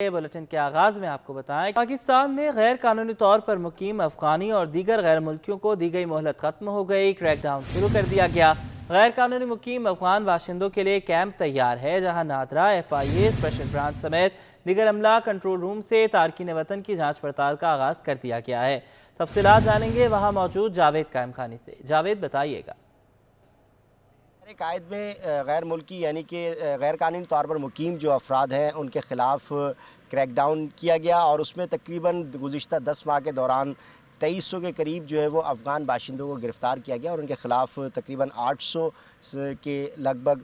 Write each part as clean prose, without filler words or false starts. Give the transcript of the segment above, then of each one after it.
Bulletin کے آغاز میں آپ کو بتائیں پاکستان میں غیر قانونی طور پر مقیم افغانی اور دیگر غیر ملکیوں کو دی گئی مہلت ختم ہو گئی۔ کریک ڈاؤن شروع کر دیا گیا۔ غیر قانونی مقیم افغان باشندوں کے لیے کیمپ تیار ہے، جہاں نادرا، FIA، اسپیشل برانچ سمیت دیگر عملہ کنٹرول روم سے تارکین وطن کی جانچ پڑتال کا آغاز کر دیا گیا ہے۔ تفصیلات جانیں گے وہاں موجود جاوید قائم خانی سے۔ جاوید بتائیے گا۔ قائد میں غیر ملکی یعنی کہ غیر قانونی طور پر مقیم جو افراد ہیں ان کے خلاف کریک ڈاؤن کیا گیا، اور اس میں تقریباً گزشتہ 10 ماہ کے دوران 2300 کے قریب جو ہے وہ افغان باشندوں کو گرفتار کیا گیا، اور ان کے خلاف تقریباً 800 کے لگ بھگ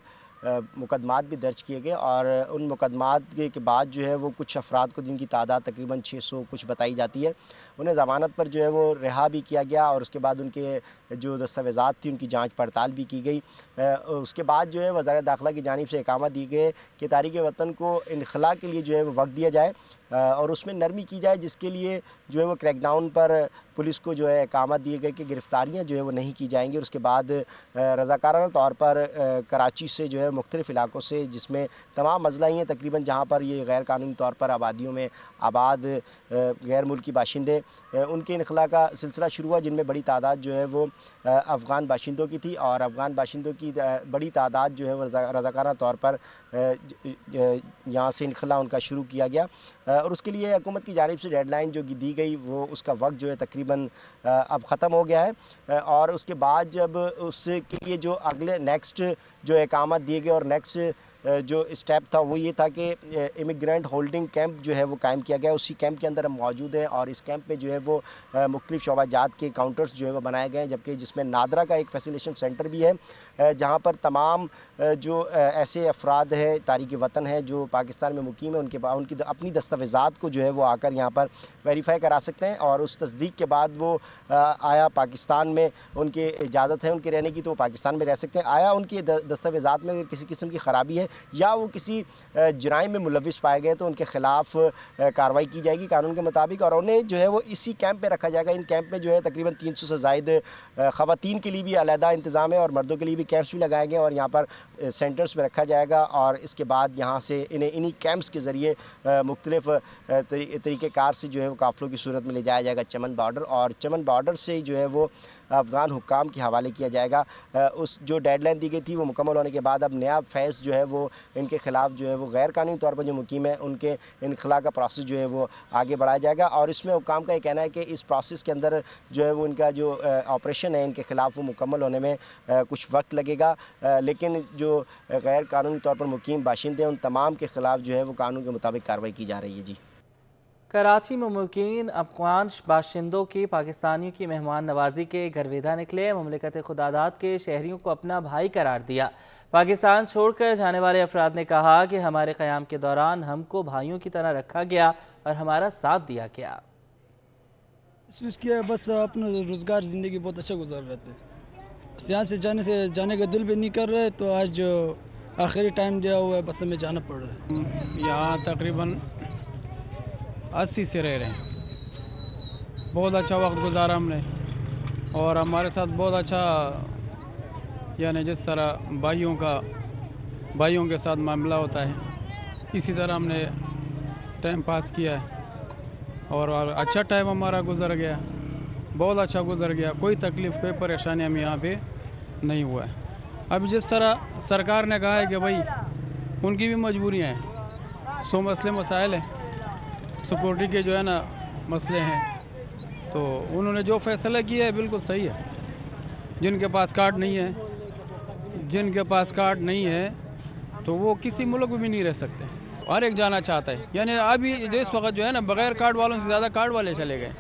مقدمات بھی درج کیے گئے، اور ان مقدمات کے بعد جو ہے وہ کچھ افراد کو جن کی تعداد تقریباً 600 کچھ بتائی جاتی ہے، انہیں ضمانت پر جو ہے وہ رہا بھی کیا گیا، اور اس کے بعد ان کے جو دستاویزات تھی ان کی جانچ پڑتال بھی کی گئی۔ اس کے بعد جو ہے وزارت داخلہ کی جانب سے اقامہ دی گئے کہ تارکین وطن کو انخلاء کے لیے جو ہے وہ وقت دیا جائے اور اس میں نرمی کی جائے، جس کے لیے جو ہے وہ کریک ڈاؤن پر پولیس کو جو ہے اقامہ دیے گئے کہ گرفتاریاں جو ہے وہ نہیں کی جائیں گی۔ اور اس کے بعد رضاکارانہ طور پر کراچی سے جو ہے مختلف علاقوں سے، جس میں تمام اضلاع ہیں تقریباً جہاں پر یہ غیر قانونی طور پر آبادیوں میں آباد غیر ملکی باشندے، ان کے انخلاء کا سلسلہ شروع ہوا، جن میں بڑی تعداد جو ہے وہ افغان باشندوں کی تھی، اور افغان باشندوں کی بڑی تعداد جو ہے وہ رضاکارانہ طور پر یہاں سے انخلاء ان کا شروع کیا گیا، اور اس کے لیے حکومت کی جانب سے ڈیڈ لائن جو دی گئی وہ اس کا وقت جو ہے تقریباً اب ختم ہو گیا ہے، اور اس کے بعد جب اس کے لیے جو اگلے نیکسٹ جو اقامت دیے گئے اور نیکسٹ جو اسٹیپ تھا وہ یہ تھا کہ امیگرینٹ ہولڈنگ کیمپ جو ہے وہ قائم کیا گیا۔ اسی کیمپ کے اندر ہم موجود ہیں، اور اس کیمپ میں جو ہے وہ مختلف شعبہ جات کے کاؤنٹرز جو ہے وہ بنائے گئے ہیں، جبکہ جس میں نادرا کا ایک فیسیلیٹیشن سینٹر بھی ہے، جہاں پر تمام جو ایسے افراد ہیں تارکین وطن ہیں جو پاکستان میں مقیم ہیں، ان کی اپنی دستاویزات کو جو ہے وہ آ کر یہاں پر ویریفائی کرا سکتے ہیں، اور اس تصدیق کے بعد وہ آیا پاکستان میں ان کی اجازت ہے ان کے رہنے کی تو وہ پاکستان میں رہ سکتے ہیں، آیا ان کی دستاویزات میں اگر کسی قسم کی خرابی ہے یا وہ کسی جرائم میں ملوث پائے گئے تو ان کے خلاف کارروائی کی جائے گی قانون کے مطابق، اور انہیں جو ہے وہ اسی کیمپ میں رکھا جائے گا۔ ان کیمپ میں جو ہے تقریباً 300 سے زائد خواتین کے لیے بھی علیحدہ انتظام ہے، اور مردوں کے لیے بھی کیمپس بھی لگائے گئے، اور یہاں پر سینٹرز میں رکھا جائے گا، اور اس کے بعد یہاں سے انہیں کیمپس کے ذریعے مختلف طریقہ کار سے جو ہے وہ قافلوں کی صورت میں لے جایا جائے گا چمن بارڈر، اور چمن بارڈر سے جو ہے وہ افغان حکام کے حوالے کیا جائے گا۔ اس جو ڈیڈ لائن دی گئی تھی وہ مکمل ہونے کے بعد اب نیا فیز جو ہے وہ ان کے خلاف جو ہے وہ غیر قانونی طور پر جو مقیم ہے ان کے انخلاء کا پروسیس جو ہے وہ آگے بڑھایا جائے گا، اور اس میں حکام کا یہ کہنا ہے کہ اس پروسیس کے اندر جو ہے وہ ان کا جو آپریشن ہے ان کے خلاف وہ مکمل ہونے میں کچھ وقت لگے گا، لیکن جو غیر قانونی طور پر مقیم باشندے ہیں ان تمام کے خلاف جو ہے وہ قانون کے مطابق کارروائی کی جا رہی ہے۔ جی، کراچی میں مقیم افغان باشندوں کی پاکستانیوں کی مہمان نوازی کے گرویدہ نکلے۔ مملکت خداداد کے شہریوں کو اپنا بھائی قرار دیا۔ پاکستان چھوڑ کر جانے والے افراد نے کہا کہ ہمارے قیام کے دوران ہم کو بھائیوں کی طرح رکھا گیا اور ہمارا ساتھ دیا گیا۔ محسوس کیا بس اپنا روزگار زندگی بہت اچھا گزار رہے تھے، یہاں سے جانے کا دل بھی نہیں کر رہے، تو آج جو آخری ٹائم دیا ہوا ہے بس ہمیں جانا پڑ رہا ہے۔ یہاں تقریباً 80 سے رہ رہے ہیں، بہت اچھا وقت گزارا ہم نے، اور ہمارے ساتھ بہت اچھا یعنی جس طرح بھائیوں کے ساتھ معاملہ ہوتا ہے اسی طرح ہم نے ٹائم پاس کیا ہے، اور اچھا ٹائم ہمارا گزر گیا، بہت اچھا گزر گیا، کوئی تکلیف کوئی پریشانی ہم یہاں پہ نہیں ہوا ہے۔ اب جس طرح سرکار نے کہا ہے کہ بھائی ان کی بھی مجبوریاں ہیں، مسائل ہیں، سیکورٹی کے جو ہے نا مسئلے ہیں، تو انہوں نے جو فیصلہ کیا ہے بالکل صحیح ہے۔ جن کے پاس کارڈ نہیں ہے تو وہ کسی ملک میں بھی نہیں رہ سکتے، ہر ایک جانا چاہتا ہے، یعنی ابھی اس وقت جو ہے نا بغیر کارڈ والوں سے زیادہ کارڈ والے چلے گئے۔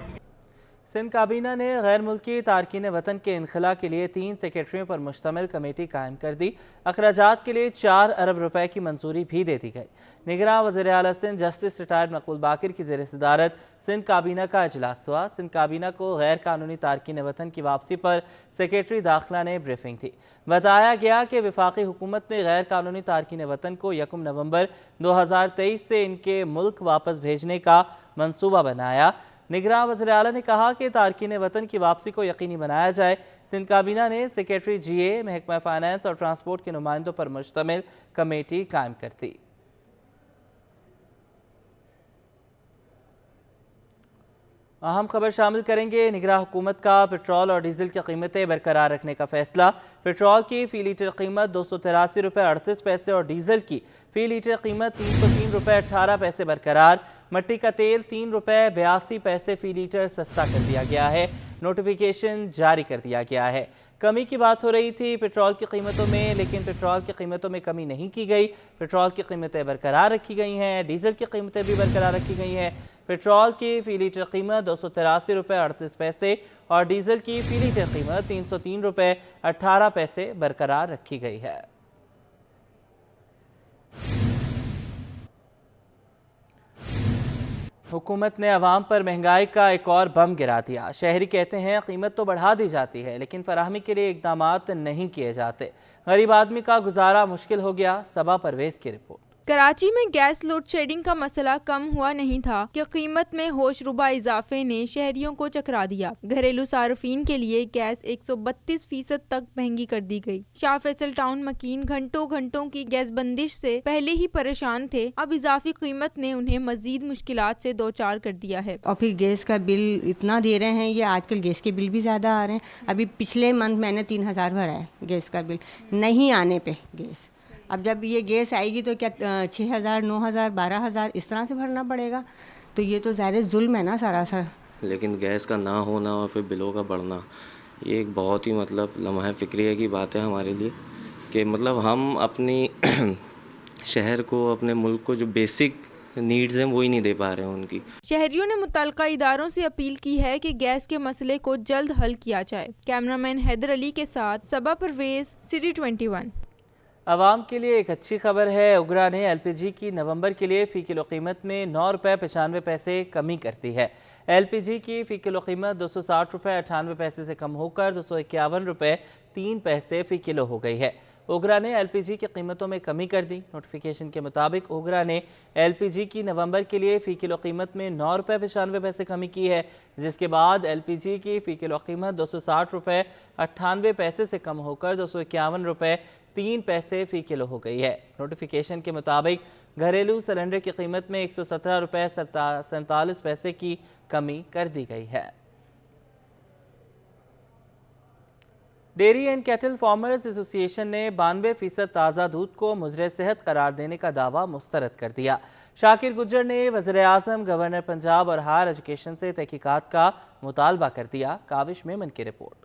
سندھ کابینہ نے غیر ملکی تارکین وطن کے انخلاء کے لیے 3 سیکریٹریوں پر مشتمل کمیٹی قائم کر دی۔ اخراجات کے لیے 4 ارب روپے کی منظوری بھی دے دی گئی۔ نگراں وزیر اعلیٰ سندھ جسٹس ریٹائرڈ مقبول باقر کی زیر صدارت سندھ کابینہ کا اجلاس ہوا۔ سندھ کابینہ کو غیر قانونی تارکین وطن کی واپسی پر سیکریٹری داخلہ نے بریفنگ دی۔ بتایا گیا کہ وفاقی حکومت نے غیر قانونی تارکین وطن کو 1 نومبر 2023 سے ان کے ملک واپس بھیجنے کا منصوبہ بنایا۔ نگراں وزیر اعلیٰ نے کہا کہ تارکین وطن کی واپسی کو یقینی بنایا جائے۔ سندھ کابینہ نے سیکریٹری GA، محکمہ فائنانس اور ٹرانسپورٹ کے نمائندوں پر مشتمل کمیٹی قائم کر دی۔ अहम खबर शामिल करेंगे। निगरां हुकूमत का पेट्रोल और डीजल की कीमतें बरकरार रखने का फैसला। पेट्रोल की फ़ी लीटर कीमत 283 रुपये 38 पैसे और डीजल की फ़ी लीटर कीमत 303 रुपये 18 पैसे बरकरार। मट्टी का तेल 3 रुपये 82 पैसे फ़ी लीटर सस्ता कर दिया गया है। नोटिफिकेशन जारी कर दिया गया है। कमी की बात हो रही थी पेट्रोल की कीमतों में, लेकिन पेट्रोल की कीमतों में कमी नहीं की गई। पेट्रोल की कीमतें बरकरार रखी गई हैं, डीजल की कीमतें भी बरकरार रखी गई हैं। पेट्रोल की फ़ी लीटर कीमत 283 रुपये 38 पैसे और डीजल की फ़ी लीटर कीमत 303 रुपये 18 पैसे बरकरार रखी गई है। हुकूमत ने अवाम पर महंगाई का एक और बम गिरा दिया। शहरी कहते हैं कीमत तो बढ़ा दी जाती है लेकिन फराहमी के लिए इक़दामात नहीं किए जाते। गरीब आदमी का गुजारा मुश्किल हो गया। सबा परवेज की रिपोर्ट। कराची में गैस लोड शेडिंग का मसला कम हुआ नहीं था कि कीमत में होशरुबा इजाफे ने शहरियों को चकरा दिया। घरेलू सार्फिन के लिए गैस 132% तक महंगी कर दी गई। शाह फैसल टाउन मकीन घंटों की गैस बंदिश से पहले ही परेशान थे, अब इजाफी कीमत ने उन्हें मजीद मुश्किलात से दो चार कर दिया है। और फिर गैस का बिल इतना दे रहे हैं, ये आजकल गैस के बिल भी ज़्यादा आ रहे हैं। अभी पिछले मंथ मैंने 3000 भरा है गैस का बिल, नहीं आने पे गैस। अब जब ये गैस आएगी तो क्या 6000 9000 12000 इस तरह से भरना पड़ेगा, तो ये तो ज़ाहिर जुल्म है ना सरासर। लेकिन गैस का ना होना और फिर बिलों का बढ़ना, ये एक बहुत ही मतलब लम्हा फ़िक्रिया की बात है हमारे लिए कि मतलब हम अपनी शहर को, अपने मुल्क को जो बेसिक नीड्स हैं वो ही नहीं दे पा रहे हैं उनकी। शहरियों ने मुतल्लिका इदारों से अपील की है कि गैस के मसले को जल्द हल किया जाए। कैमरामैन हैदर अली के साथ सबा परवेज, सिटी 21। आवाम के लिए एक अच्छी खबर है। उगरा ने एलपीजी की नवंबर के लिए फ़ी किलो कीमत में 9 रुपये 95 पैसे कमी कर दी है। एलपीजी की फ़ी किलो कीमत 260 रुपये 98 पैसे से कम होकर 251 रुपये 3 पैसे फ़ी किलो हो गई है। उगरा ने एलपीजी की कीमतों में कमी कर दी। नोटिफिकेशन के मुताबिक उगरा ने एलपीजी की नवंबर के लिए फ़ी किलो कीमत में 9 रुपये 95 पैसे कमी की है, जिसके बाद एलपीजी की फ़ी किलो कीमत 260 रुपये 98 पैसे से कम होकर 251 रुपये 3 पैसे फ़ी किलो हो गई है। नोटिफिकेशन के मुताबिक घरेलू सिलेंडर की कीमत में 117 रुपये 47 पैसे की कमी कर दी गई है। Dairy and cattle farmers association ने 92% ताज़ा दूध को मुज़र सेहत करार देने का दावा मुस्तरद कर दिया। शाकिर गुज्जर ने वज़ीर-ए-आज़म, गवर्नर पंजाब और हायर एजुकेशन से तहकीकात का मुतालबा कर दिया। काविश मेमन की रिपोर्ट।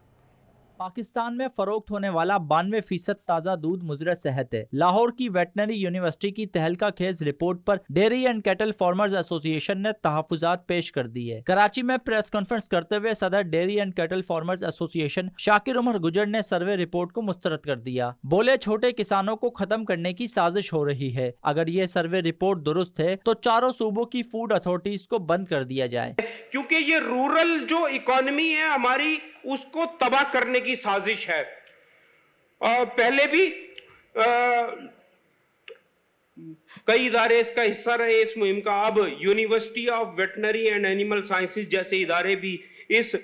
पाकिस्तान में फरोख्त होने वाला 92% ताज़ा दूध मुज़र सेहत है। लाहौर की वेटनरी यूनिवर्सिटी की तहलका खेज रिपोर्ट पर dairy and cattle farmers association ने तहफ़्फ़ुज़ात पेश कर दी है। कराची में प्रेस कॉन्फ्रेंस करते हुए सदर dairy and cattle farmers association Shakir Umar Gujjar ने सर्वे रिपोर्ट को मुस्तरद कर दिया। बोले, छोटे किसानों को खत्म करने की साजिश हो रही है। अगर ये सर्वे रिपोर्ट दुरुस्त है तो चारों सूबों की फूड अथॉरिटीज को बंद कर दिया जाए, क्योंकि ये रूरल जो इकोनॉमी है हमारी, उसको तबाह करने की साजिश है। पहले भी कई इदारे इसका हिस्सा रहे इस मुहिम का। अब university of veterinary and animal sciences जैसे इदारे भी इस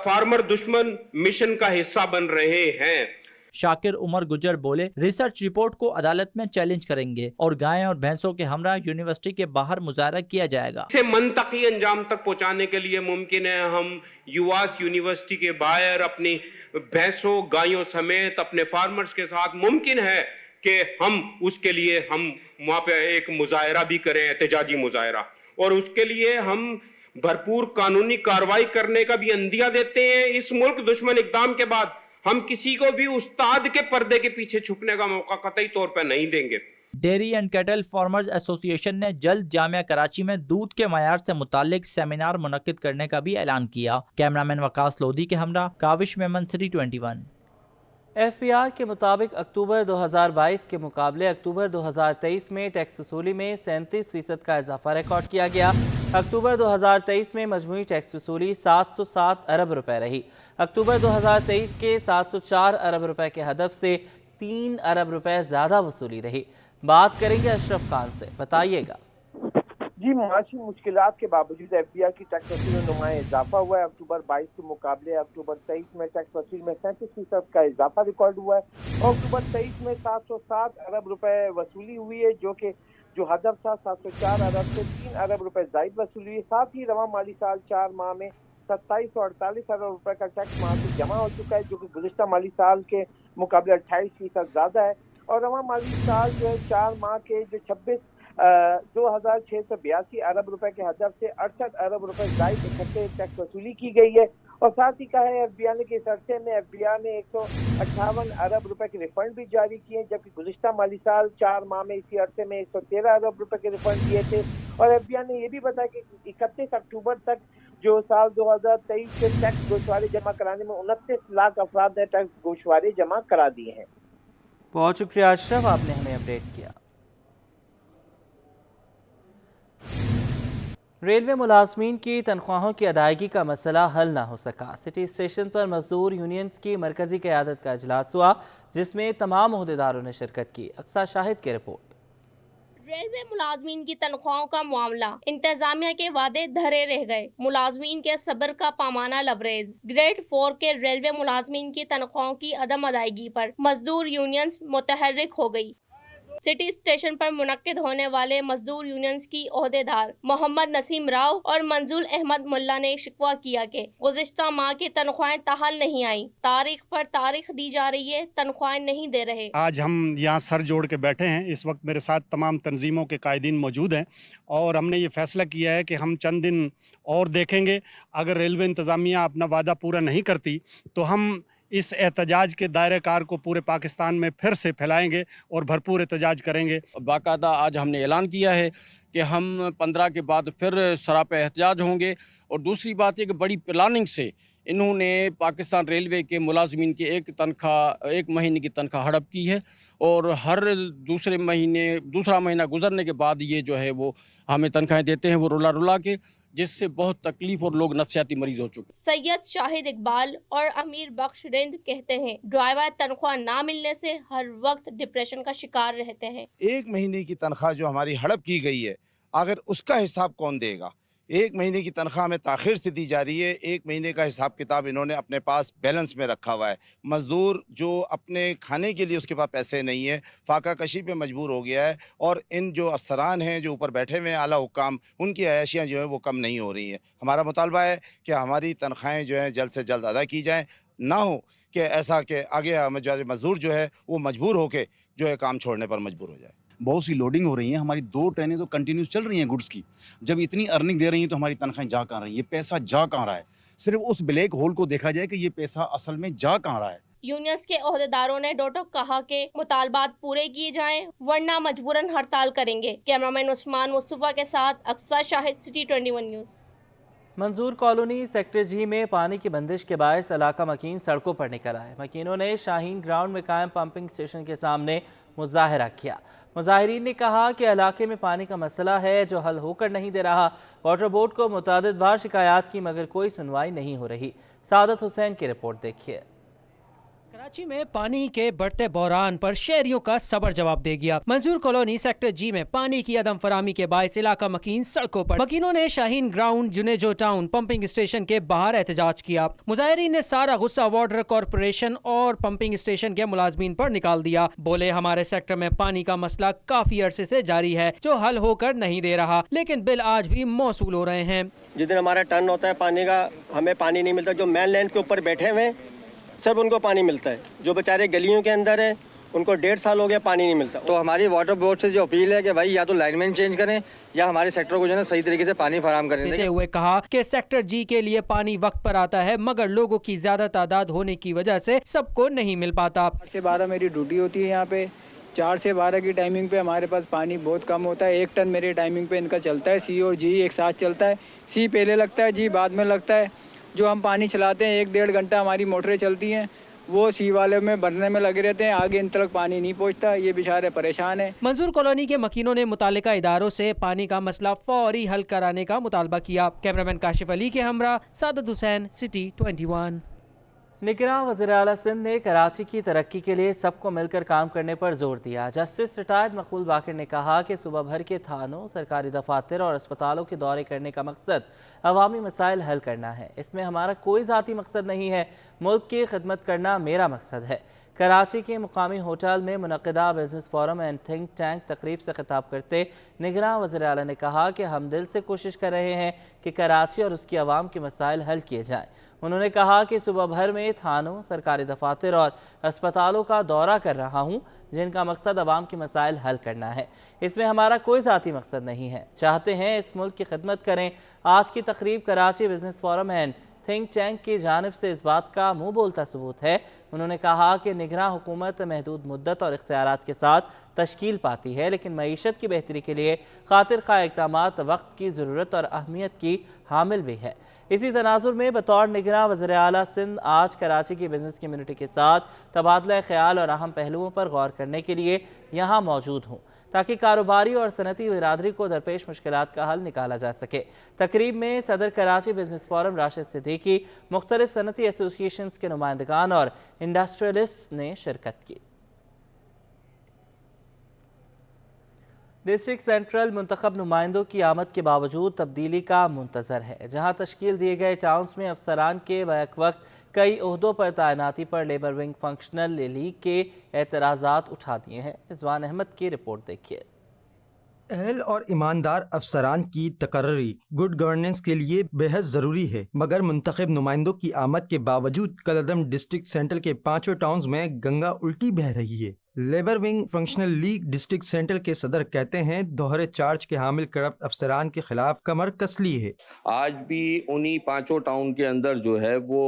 फार्मर दुश्मन मिशन का हिस्सा बन रहे हैं। शाकिर उमर गुजर बोले, रिसर्च रिपोर्ट को अदालत में चैलेंज करेंगे और गायें और भैंसों के हमरा यूनिवर्सिटी के बाहर मुजाहरा किया जाएगा। इसे मंतकी अंजाम तक पहुंचाने के लिए मुमकिन है हम यूआस यूनिवर्सिटी के बाहर अपनी भैंसों गायों समेत अपने फार्मर्स के साथ मुमकिन है कि हम उसके लिए हम वहां पे एक मुजाहरा भी करें, एहतजाजी मुजाहरा, और उसके लिए हम भरपूर कानूनी कार्रवाई करने का भी अंदिया देते हैं। इस मुल्क दुश्मन इक़दाम के बाद हम किसी को भी उस्ताद के पर्दे के पीछे छुपने का मौका कतई तौर पर नहीं देंगे। Dairy and cattle farmers association ने जल्द जामिया कराची में दूध के मयार से मुतालिक सेमिनार मुनक्किद करने का भी ऐलान किया। कैमरामैन वकास लोधी के हमरा काविश मेमन, सिटी 21। एफबीआर के मुताबिक अक्टूबर 2022 के मुकाबले अक्टूबर 2023 में टैक्स वसूली में 37% का इजाफा रिकॉर्ड किया गया। अक्टूबर 2023 में मजमूई टैक्स वसूली 707 अरब रुपए रही। अक्टूबर 2023 के 704 अरब रुपए के हदफ से 3 अरब रुपए ज़्यादा वसूली रही। बात करेंगे अशरफ खान से, बताइएगा। जी, माशी मुश्किलात के बावजूद एफबीआर की टैक्स वसूली में नुमाया इजाफा हुआ है। अक्टूबर 22 के मुकाबले अक्टूबर 23 में टैक्स वसूली में 37% का इजाफा रिकॉर्ड हुआ है और अक्टूबर 23 में 707 अरब रुपए वसूली हुई है, जो हदफ था 704 अरब से 3 अरब रुपए जायद वसूली हुई। साथ ही रवां माली साल 4 माह में 2748 अरब रुपए का टैक्स वहाँ से जमा हो चुका है, जो कि गुज़िश्ता माली साल के मुकाबले 28% ज़्यादा है। और रवां माली साल जो है 4 माह के जो 26,682 अरब रुपए के हदफ से 68 अरब रुपए जायद इकट्ठे टैक्स वसूली की गई है। और साथ ही कहा है FBI ने कि इस अरसे में FBI ने 158 अरब रुपए के रिफंड भी जारी किए, जबकि गुज़िश्ता माली साल 4 माह में इसी अरसे में 113 अरब रुपए के रिफंड दिए थे। और FBI ने ये भी बताया कि 31 अक्टूबर तक जो साल 2023 से टैक्स गोशवारे जमा कराने में 29 लाख अफराद ने टैक्स गोशवारे जमा करा दिए हैं। बहुत शुक्रिया अशरफ, आपने हमें अपडेट किया। रेलवे मुलाजमीन की तनख्वाहों की अदायगी का मसला हल न हो सका। सिटी स्टेशन पर मजदूर यूनियंस की मरकजी क़यादत का इजलास हुआ, जिसमें तमाम ओहदेदारों ने शिरकत की। अक्सा शाहिद की रिपोर्ट। रेलवे मुलाजमीन की तनख्वाहों का मामला, इंतजामिया के वादे धरे रह गए, मुलाजमीन के सब्र का पामाना लबरेज। ग्रेड 4 के रेलवे मुलाजमीन की तनख्वाहों की अदम अदायगी पर मजदूर यूनियंस मुतहर्रिक हो गई। सिटी स्टेशन पर मुनक्किद होने वाले मजदूर यूनियंस की ओहदेदार मोहम्मद नसीम राव और मंजूर अहमद मुल्ला ने शिकवा किया कि गुज़िश्ता माह की तनख्वाहें ताहल नहीं आई, तारीख पर तारीख दी जा रही है, तनख्वाहें नहीं दे रहे। आज हम यहाँ सर जोड़ के बैठे हैं। इस वक्त मेरे साथ तमाम तंजीमों के कायदीन मौजूद हैं और हमने ये फैसला किया है कि हम चंद दिन और देखेंगे। अगर रेलवे इंतज़ामिया अपना वादा पूरा नहीं करती तो हम इस एहतजाज के दायरे कार को पूरे पाकिस्तान में फिर से फैलाएंगे और भरपूर एहतजाज करेंगे। बाकायदा आज हमने ऐलान किया है कि हम 15 के बाद फिर सरापा एहतजाज होंगे। और दूसरी बात ये कि बड़ी प्लानिंग से इन्होंने पाकिस्तान रेलवे के मुलाजमीन की एक महीने की तनख्वाह हड़प की है और हर दूसरा महीना गुजरने के बाद ये जो है वो हमें तनख्वाहें देते हैं, वो रुला रुला के, जिससे बहुत तकलीफ और लोग नफसियाती मरीज हो चुके। सैयद शाहिद इकबाल और अमीर बख्श रिंद कहते हैं ड्राइवर तनख्वाह ना मिलने से हर वक्त डिप्रेशन का शिकार रहते हैं। एक महीने की तनख्वाह जो हमारी हड़प की गई है, अगर उसका हिसाब कौन देगा? एक महीने की तनख्वाह में ताख़िर से दी जा रही है। एक महीने का हिसाब किताब इन्होंने अपने पास बैलेंस में रखा हुआ है। मज़दूर जो अपने खाने के लिए उसके पास पैसे नहीं है, फाका कशी पे मजबूर हो गया है। और इन जो अफसरान हैं जो ऊपर बैठे हुए हैं आला हुक्काम, उनकी अयाशियाँ जो हैं वो कम नहीं हो रही हैं। हमारा मुतालबा है कि हमारी तनख्वाहें जो हैं जल्द से जल्द अदा की जाएँ, ना हो कि ऐसा कि आगे मज़दूर जो है वो मजबूर होकर जो है काम छोड़ने पर मजबूर हो जाए। बहुत सी लोडिंग हो रही है, हमारी 2 ट्रेनें तो कंटिन्यूस चल रही हैं गुड्स की। जब इतनी अर्निंग दे रही हैं तो हमारी तनख्वाहें जा कहाँ रही हैं? ये पैसा जा कहाँ रहा है? सिर्फ उस ब्लैक होल को देखा जाए कि ये पैसा असल में जा कहाँ रहा है। यूनियंस के ओहदेदारों ने डोटोक कहा कि मुतालबात पूरे किए जाएं वरना मजबूरन हड़ताल करेंगे। कैमरामैन उस्मान मुस्तफा के साथ अक्सा शाहिद, सिटी 21 न्यूज़। मंजूर कॉलोनी सेक्टर जी में पानी की बंदिश के बायस इलाका मकीन सड़कों पर निकल आए। मकीनों ने शाहीन ग्राउंड में कायम पंपिंग स्टेशन के सामने मुजाहरा किया। मुजाहिरीन ने कहा कि इलाके में पानी का मसला है जो हल होकर नहीं दे रहा। वाटर बोर्ड को मुतादिद बार शिकायत की मगर कोई सुनवाई नहीं हो रही। सादत हुसैन की रिपोर्ट देखिए। कराची में पानी के बढ़ते बहरान पर शहरियों का सबर जवाब दे गया। मंजूर कॉलोनी सेक्टर जी में पानी की अदम फरामी के बायस इलाका मकीन सड़कों पर। मकीनों ने Shaheen ground, Junejo town pumping station के बाहर एहतजाज किया। मुजाहिरीन ने सारा गुस्सा वाटर कॉरपोरेशन और पंपिंग स्टेशन के मुलाजमीन पर निकाल दिया। बोले हमारे सेक्टर में पानी का मसला काफी अरसे से जारी है जो हल होकर नहीं दे रहा, लेकिन बिल आज भी मौसूल हो रहे हैं। जिस दिन हमारा टर्न होता है पानी का, हमें पानी नहीं मिलता। जो मेन लैंड के ऊपर बैठे हुए सिर्फ उनको पानी मिलता है, जो बेचारे गलियों के अंदर है उनको 1.5 साल हो गया पानी नहीं मिलता। तो हमारी वाटर बोर्ड से जो अपील है कि भाई या तो लाइनमैन चेंज करें या हमारे सेक्टर को जो है सही तरीके से पानी फराहम करें। देते हुए कहा कि सेक्टर जी के लिए पानी वक्त पर आता है मगर लोगों की ज्यादा तादाद होने की वजह से सबको नहीं मिल पाता। 8 से 12 मेरी ड्यूटी होती है यहाँ पे। 4 से 12 की टाइमिंग पे हमारे पास पानी बहुत कम होता है। 1 टन मेरे टाइमिंग पे इनका चलता है। सी और जी एक साथ चलता है। सी पहले लगता है, जी बाद में लगता है। जो हम पानी चलाते हैं 1-1.5 घंटा हमारी मोटरें चलती हैं, वो सी वाले में भरने में लगे रहते हैं, आगे इन तक पानी नहीं पहुंचता। ये बेचारे परेशान हैं। मंजूर कॉलोनी के मकीनों ने मुतालिका इदारों से पानी का मसला फौरी हल कराने का मुतालबा किया। कैमरामैन काशिफ अली के हमरा सादत हुसैन, सिटी 21। निगरान वज़ीर आला सिंध ने कराची की तरक्की के लिए सबको मिलकर काम करने पर जोर दिया। जस्टिस रिटायर्ड मकबूल बाकिर ने कहा कि सुबह भर के थानों, सरकारी दफातर और अस्पतालों के दौरे करने का मकसद अवामी मसाइल हल करना है। इसमें हमारा कोई ज़ाती मकसद नहीं है, मुल्क की खिदमत करना मेरा मकसद है। कराची के मुकामी होटल में मुनक़िदा business forum and think tank तकरीब से खिताब करते निगरान वज़ीर आला ने कहा कि हम दिल से कोशिश कर रहे हैं कि कराची और उसकी आवाम के मसाइल हल किए जाएँ। उन्होंने कहा कि सुबह भर में थानों, सरकारी दफातर और अस्पतालों का दौरा कर रहा हूँ, जिनका मकसद आवाम के मसाइल हल करना है। इसमें हमारा कोई ज़ाती मकसद नहीं है, चाहते हैं इस मुल्क की खिदमत करें। आज की तकरीब Karachi business forum and think tank की जानिब से इस बात का मुँह बोलता सबूत है। उन्होंने कहा कि निगरान हुकूमत महदूद मुद्दत और इख्तियारात के साथ तश्कील पाती है, लेकिन मईशत की बेहतरी के लिए खातिर खा इक़दामात वक्त की ज़रूरत और अहमियत की हामिल भी है। इसी तनाजुर में बतौर निगरान वज़ीर आला सिंध आज कराची की बिजनेस कम्यूनिटी के साथ तबादला ख्याल और अहम पहलुओं पर गौर करने के लिए यहाँ मौजूद हूँ, ताकि कारोबारी और सनती बिरादरी को दरपेश मुश्किलात का हल निकाला जा सके। तकरीब में सदर कराची बिजनेस फोरम राशिद सिद्दीकी, मुख्तलिफ सनती एसोसिएशन के नुमाइंदगान और इंडस्ट्रियलिस्ट ने शिरकत की। डिस्ट्रिक्ट सेंट्रल मुंतखब नुमाइंदों की आमद के बावजूद तब्दीली का मुंतज़र है। जहां तश्कील दिए गए टाउन्स में अफसरान के बैक वक्त कई ओहदों पर तैनाती पर लेबर विंग फंक्शनल लीग के एतराज़ात उठा दिए हैं। रिजवान अहमद की रिपोर्ट देखिए। अहल और ईमानदार अफसरान की तकर्री गुड गवर्नेंस के लिए बेहद ज़रूरी है, मगर मुंतखब नुमाइंदों की आमद के बावजूद कलअदम डिस्ट्रिक्ट सेंट्रल के 5 टाउन्स में गंगा उल्टी बह रही है। Labour wing functional league district central के सदर कहते हैं दोहरे चार्ज के हामिल करप्ट अफसरान के खिलाफ कमर कस ली है। आज भी उन्हीं 5 टाउन के अंदर जो है वो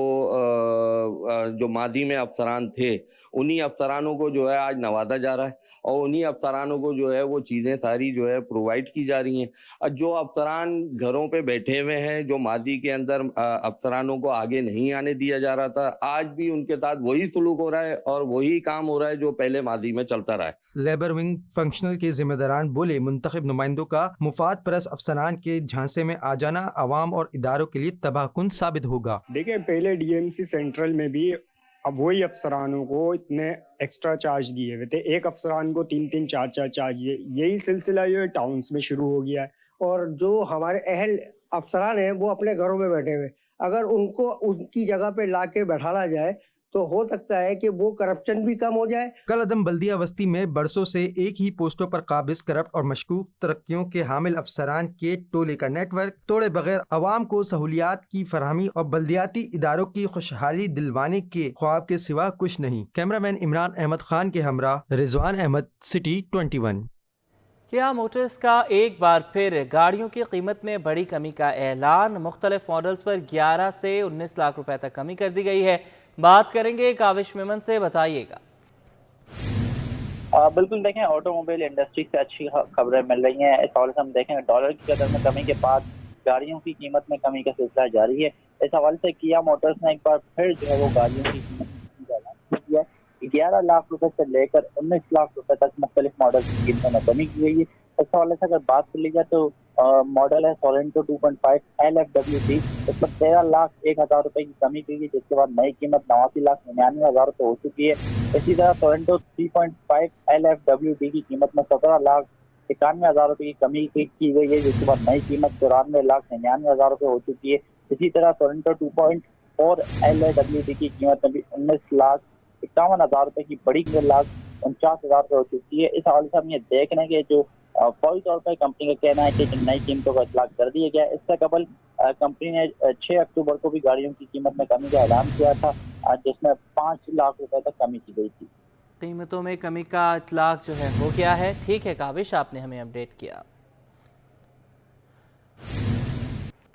जो मादी में अफसरान थे, उन्हीं अफसरानों को जो है आज नवाजा जा रहा है और उन्हीं अफसरानों को जो है वो चीज़ें सारी जो है प्रोवाइड की जा रही हैं। और जो अफसरान घरों पे बैठे हुए हैं, जो मादी के अंदर अफसरानों को आगे नहीं आने दिया जा रहा था, आज भी उनके साथ वही सलूक हो रहा है और वही काम हो रहा है जो पहले मादी में चलता रहा है। लेबर विंग फंक्शनल के जिम्मेदारान बोले मुंतखब नुमाइंदों का मुफाद परस्त अफसरान के झांसे में आ जाना आवाम और इदारों के लिए तबाहकुन साबित होगा। देखिए, पहले डीएमसी सेंट्रल में भी अब वही अफसरानों को इतने एक्स्ट्रा चार्ज दिए हुए थे, एक अफसरान को 3-3, 4-4 चार्ज, यही सिलसिला ये टाउन्स में शुरू हो गया है। और जो हमारे अहल अफसरान हैं वो अपने घरों में बैठे हुए, अगर उनको उनकी जगह पे लाके बैठाला जाए तो हो सकता है कि वो करप्शन भी कम हो जाए। कलअदम बल्दिया बस्ती में बरसों से एक ही पोस्टों पर काबिज करप्ट और मशकूक तरक्कियों के हामिल अफसरान के टोले का नेटवर्क तोड़े बगैर अवाम को सहूलियात की फरहमी और बल्दियाती इदारों की खुशहाली दिलवाने के ख्वाब के सिवा कुछ नहीं। कैमरामैन इमरान अहमद खान के हमरा रिजवान अहमद, सिटी 21। किया मोटर्स का एक बार फिर गाड़ियों की कीमत में बड़ी कमी का ऐलान। मुख्तलिफ मॉडल्स पर 11 से 19 लाख रुपए तक कमी कर दी गई है। बात करेंगे काविश मेमन से, बताइएगा। बिल्कुल, देखें ऑटोमोबाइल इंडस्ट्री से अच्छी खबरें मिल रही हैं। इस हवाले से हम देखें डॉलर की कदर में कमी के बाद गाड़ियों की कीमत में कमी का सिलसिला जारी है। इस हवाले से किया मोटर्स ने एक बार फिर जो है वो गाड़ियों की कीमत में ऐलान किया है। 11 लाख रुपए से लेकर 19 लाख रुपए तक मुख्तलिफ मॉडल की कीमतों में कमी की गई है। इस हवाले से अगर बात कर ली जाए तो मॉडल है सोरेंटो 2.5 LFWD, इस पर 13,01,000 रुपए की कमी की गई, जिसके बाद नई कीमत 89,99,000 रुपए हो चुकी है। इसी तरह सोरेंटो 3.5 LFWD की कीमत में 17,91,000 रुपए की कमी की गई है, जिसके बाद नई कीमत 94,99,000 रुपए हो चुकी है। इसी तरह सोरेंटो 2.4 LAWD की कीमत में भी 19,51,000 रुपए की बड़ी 1,49,000 रुपए हो चुकी है। इस हवाले से हम ये देख रहे हैं कि जो फौरी तौर पर कंपनी का कहना है कि नई कीमतों का इतलाक कर दिया गया है। इससे कबल कंपनी ने 6 अक्टूबर को भी गाड़ियों की कीमत में कमी का ऐलान किया था, जिसमें 5 लाख रुपए तक कमी की गई थी। कीमतों में कमी का इतलाक जो है हो गया है। ठीक है काविश, आपने हमें अपडेट किया।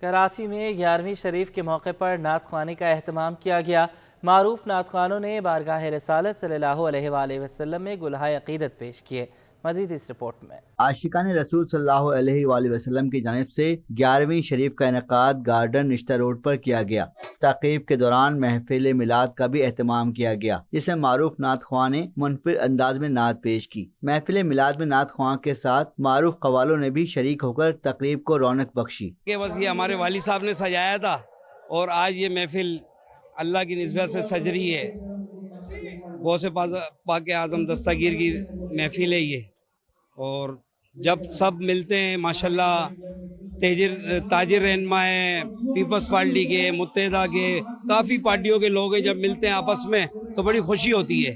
कराची में 11वीं शरीफ के मौके पर नात ख्वानी का एहतमाम किया गया। मारूफ नात ख्वानों ने बारगाह रिसालत सल्लल्लाहु अलैहि वसल्लम में गुलहाए अकीदत पेश किए। मज़ीद इस रिपोर्ट में। आशिकान रसूल सल्लल्लाहु अलैहि वसल्लम की जानिब से 11वीं शरीफ का इनेकाद गार्डन रिश्ता रोड पर किया गया। तक़रीब के दौरान महफिल मिलाद का भी एहतमाम किया गया, जिसे मारूफ नात ख्वां ने मुनफरिद अंदाज में नात पेश की। महफिल मिलाद में नात ख्वां के साथ मारूफ कवालों ने भी शरीक होकर तक़रीब को रौनक बख्शी। बस ये हमारे वाली साहब ने सजाया था और आज ये महफिल अल्लाह की निस्बत से सज रही है। बहुत से पाक आज़म दस्तगीर की महफिल है ये, और जब सब मिलते हैं माशाल्लाह, ताजिर रहनुमा है, पीपल्स पार्टी के, मुत्तहिदा के, काफ़ी पार्टियों के लोग हैं, जब मिलते हैं आपस में तो बड़ी खुशी होती है।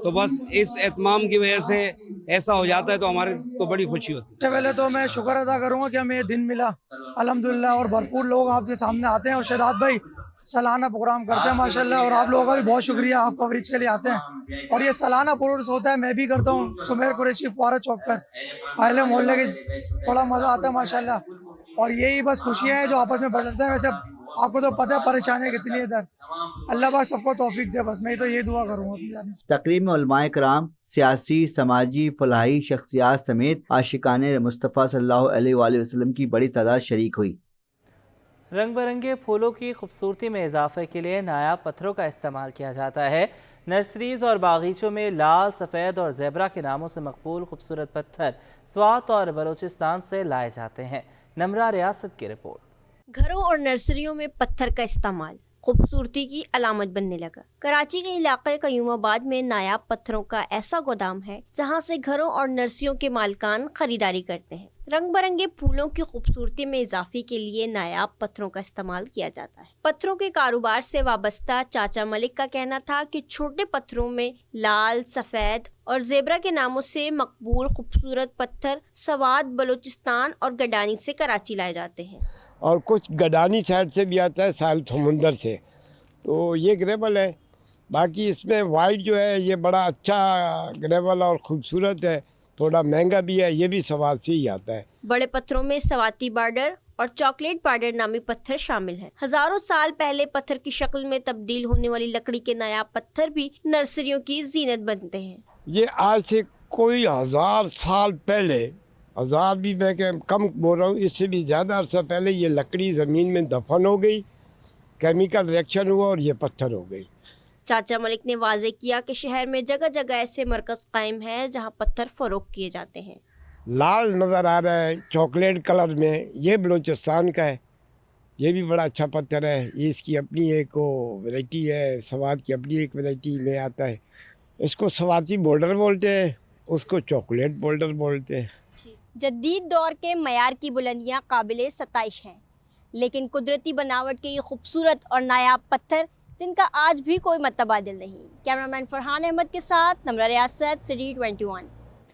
تو بس اس اہتمام کی وجہ سے ایسا ہو جاتا ہے تو ہمارے کو بڑی خوشی ہوتی ہے۔ پہلے تو میں شکر ادا کروں گا کہ ہمیں یہ دن ملا الحمدللہ، اور بھرپور لوگ آپ کے سامنے آتے ہیں، اور شہزاد بھائی سالانہ پروگرام کرتے ہیں ماشاءاللہ، اور آپ لوگوں کا بھی بہت شکریہ، آپ کوریج کے لیے آتے ہیں، اور یہ سالانہ پروگرام ہوتا ہے، میں بھی کرتا ہوں سمیر قریشی فوارہ چوک پر اہل محلے کے، بڑا مزہ آتا ہے ماشاءاللہ، اور یہی بس خوشیاں ہیں جو آپس میں بڑھتے ہیں۔ ویسے آپ کو تو پتہ ہے پریشانیاں کتنی ادھر، اللہ پاک سب کو توفیق دے، بس میں تو یہ دعا کروں گا۔ تقریب میں علماء کرام، سیاسی، سماجی، فلاحی شخصیات سمیت عاشقان مصطفیٰ صلی اللہ علیہ وآلہ وسلم کی بڑی تعداد شریک ہوئی۔ رنگ برنگے پھولوں کی خوبصورتی میں اضافے کے لیے نایاب پتھروں کا استعمال کیا جاتا ہے۔ نرسریز اور باغیچوں میں لال، سفید اور زیبرا کے ناموں سے مقبول خوبصورت پتھر سوات اور بلوچستان سے لائے جاتے ہیں۔ نمرہ ریاست کی رپورٹ۔ گھروں اور نرسریوں میں پتھر کا استعمال خوبصورتی کی علامت بننے لگا۔ کراچی کے علاقے قیوم آباد میں نایاب پتھروں کا ایسا گودام ہے جہاں سے گھروں اور نرسریوں کے مالکان خریداری کرتے ہیں۔ رنگ برنگے پھولوں کی خوبصورتی میں اضافے کے لیے نایاب پتھروں کا استعمال کیا جاتا ہے۔ پتھروں کے کاروبار سے وابستہ چاچا ملک کا کہنا تھا کہ چھوٹے پتھروں میں لال، سفید اور زیبرا کے ناموں سے مقبول خوبصورت پتھر سوات، بلوچستان اور گڈانی سے کراچی لائے جاتے ہیں، اور کچھ گڈانی سائڈ سے بھی آتا ہے، ساحل سمندر سے، تو یہ گریول ہے۔ باقی اس میں وائٹ جو ہے یہ بڑا اچھا گریول اور خوبصورت ہے، تھوڑا مہنگا بھی ہے، یہ بھی سوات سے ہی آتا ہے۔ بڑے پتھروں میں سواتی بارڈر اور چاکلیٹ بارڈر نامی پتھر شامل ہیں۔ ہزاروں سال پہلے پتھر کی شکل میں تبدیل ہونے والی لکڑی کے نایاب پتھر بھی نرسریوں کی زینت بنتے ہیں۔ یہ آج سے کوئی 1000 سال پہلے، 1000 بھی میں کم بول رہا ہوں، اس سے بھی زیادہ عرصہ پہلے یہ لکڑی زمین میں دفن ہو گئی، کیمیکل ریئیکشن ہوا اور یہ پتھر ہو گئی۔ چاچا ملک نے واضح کیا کہ شہر میں جگہ جگہ ایسے مرکز قائم ہیں جہاں پتھر فروخت کیے جاتے ہیں۔ لال نظر آ رہا ہے چاکلیٹ کلر میں، یہ بلوچستان کا ہے، یہ بھی بڑا اچھا پتھر ہے، یہ اس کی اپنی ایک ویرائٹی ہے، سوات کی اپنی ایک ویرائٹی میں آتا ہے، اس کو سواتی بولڈر بولتے ہیں، اس کو چاکلیٹ بولڈر بولتے ہیں۔ جدید دور کے معیار کی بلندیاں قابل ستائش ہیں، لیکن قدرتی بناوٹ کے یہ خوبصورت اور نایاب پتھر جن کا آج بھی کوئی متبادل نہیں۔ کیمرہ مین فرحان احمد کے ساتھ نمرہ ریاست، سٹی 21۔